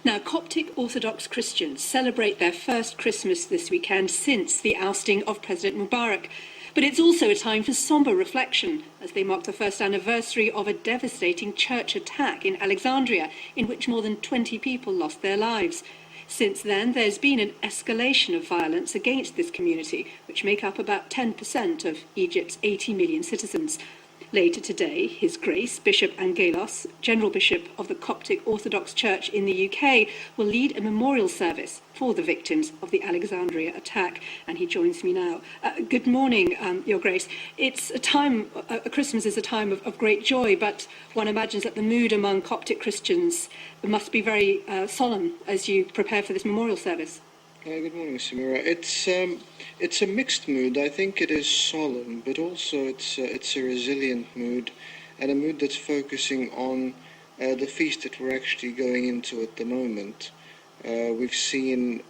Now, Coptic Orthodox Christians celebrate their first Christmas this weekend since the ousting of President Mubarak. But it's also a time for sombre reflection as they mark the first anniversary of a devastating church attack in Alexandria, in which more than 20 people lost their lives. Since then, there's been an escalation of violence against this community, which make up about 10% of Egypt's 80 million citizens. Later today, His Grace Bishop Angaelos, General Bishop of the Coptic Orthodox Church in the UK, will lead a memorial service for the victims of the Alexandria attack, and he joins me now. Good morning, Your Grace. It's a time, Christmas is a time of great joy, but one imagines that the mood among Coptic Christians must be very solemn as you prepare for this memorial service. Good morning, Samira. It's a mixed mood. I think it is solemn, but also it's a resilient mood, and a mood that's focusing on the feast that we're actually going into at the moment. We've seen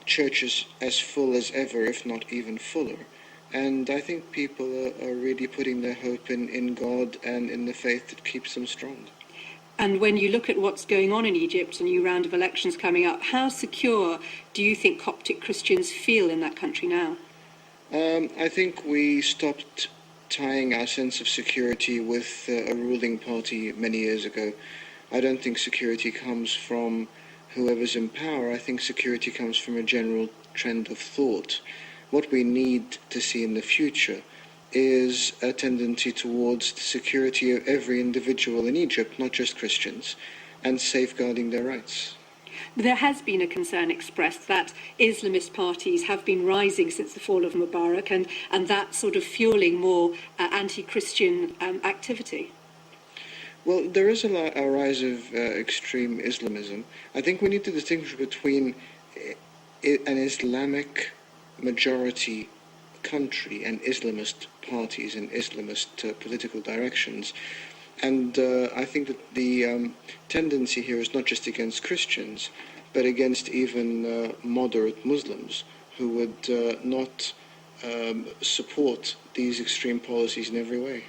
churches as full as ever, if not even fuller, and I think people are really putting their hope in God and in the faith that keeps them strong. And when you look at what's going on in Egypt, a new round of elections coming up, how secure do you think Coptic Christians feel in that country now? I think we stopped tying our sense of security with a ruling party many years ago. I don't think security comes from whoever's in power. I think security comes from a general trend of thought. What we need to see in the future is a tendency towards the security of every individual in Egypt, not just Christians, and safeguarding their rights. There has been a concern expressed that Islamist parties have been rising since the fall of Mubarak, and that sort of fueling more anti-Christian activity. Well, there is a rise of extreme Islamism. I think we need to distinguish between an Islamic majority country and Islamist parties and Islamist political directions. And I think that the tendency here is not just against Christians, but against even moderate Muslims who would not support these extreme policies in every way.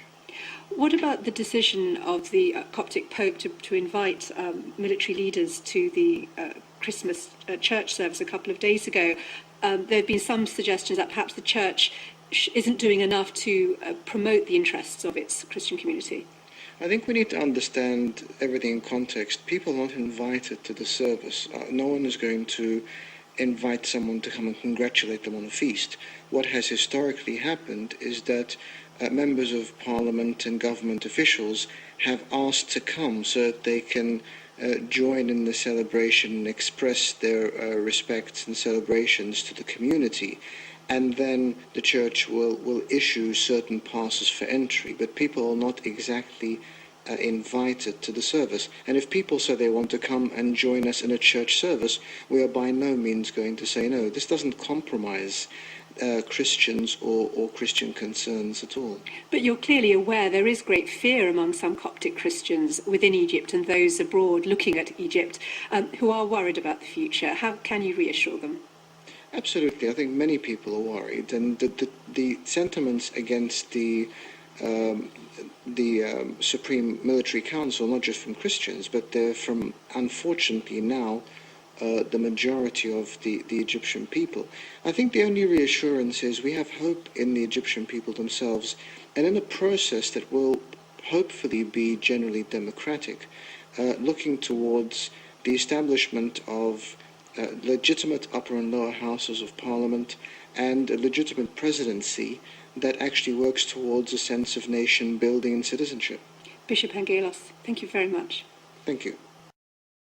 What about the decision of the Coptic Pope to invite military leaders to the Christmas church service a couple of days ago? There have been some suggestions that perhaps the church isn't doing enough to promote the interests of its Christian community. I think we need to understand everything in context. People are not invited to the service. No one is going to invite someone to come and congratulate them on a feast. What has historically happened is that members of parliament and government officials have asked to come so that they can join in the celebration and express their respects and celebrations to the community. And then the church will issue certain passes for entry, but people are not exactly invited to the service. And if people say they want to come and join us in a church service, we are by no means going to say no. This doesn't compromise Christians or Christian concerns at all. But you're clearly aware there is great fear among some Coptic Christians within Egypt and those abroad looking at Egypt who are worried about the future. How can you reassure them? Absolutely. I think many people are worried, and the sentiments against the Supreme Military Council, not just from Christians, but they're from, unfortunately now, the majority of the Egyptian people. I think the only reassurance is we have hope in the Egyptian people themselves, and in a process that will hopefully be generally democratic, looking towards the establishment of legitimate upper and lower houses of parliament and a legitimate presidency that actually works towards a sense of nation building and citizenship. Bishop Angaelos, thank you very much. Thank you.